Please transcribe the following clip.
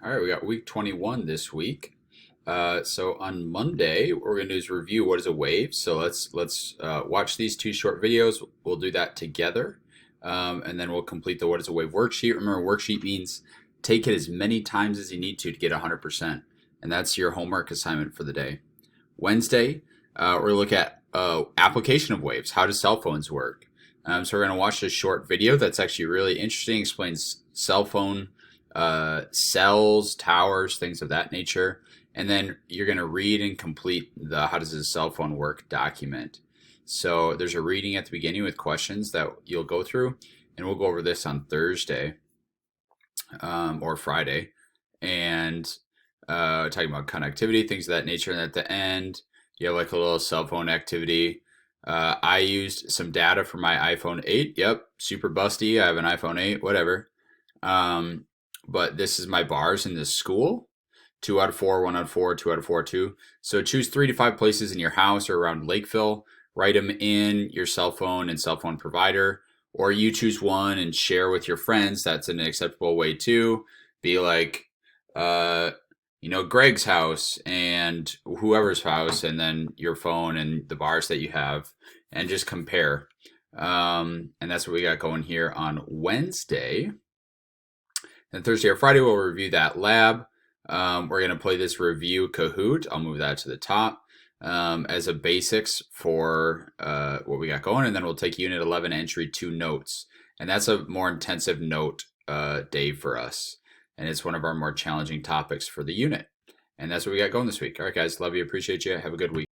All right, we got week 21 this week. So on Monday, what we're gonna do is review what is a wave. So let's watch these two short videos. We'll do that together, and then we'll complete the what is a wave worksheet. Remember, worksheet means take it as many times as you need to get 100%, and that's your homework assignment for the day. Wednesday, we're gonna look at application of waves. How do cell phones work? So we're gonna watch this short video that's actually really interesting. Explains cell phone cells, towers, things of that nature. And then you're going to read and complete the how does a cell phone work document. So there's a reading at the beginning with questions that you'll go through, and we'll go over this on Thursday or Friday, and talking about connectivity, things of that nature. And at the end, you have like a little cell phone activity. I used some data from my iPhone 8. Yep, super busty. I have an iPhone 8, whatever. But this is my bars in this school. 2 out of 4, 1 out of 4, 2 out of 4, 2. So choose 3 to 5 places in your house or around Lakeville. Write them in your cell phone and cell phone provider. Or you choose one and share with your friends. That's an acceptable way too. Be like, Greg's house and whoever's house, and then your phone and the bars that you have, and just compare. And that's what we got going here on Wednesday. And Thursday or Friday, we'll review that lab. We're going to play this review Kahoot. I'll move that to the top as a basics for what we got going. And then we'll take Unit 11 entry 2 notes. And that's a more intensive note day for us. And it's one of our more challenging topics for the unit. And that's what we got going this week. All right, guys. Love you. Appreciate you. Have a good week.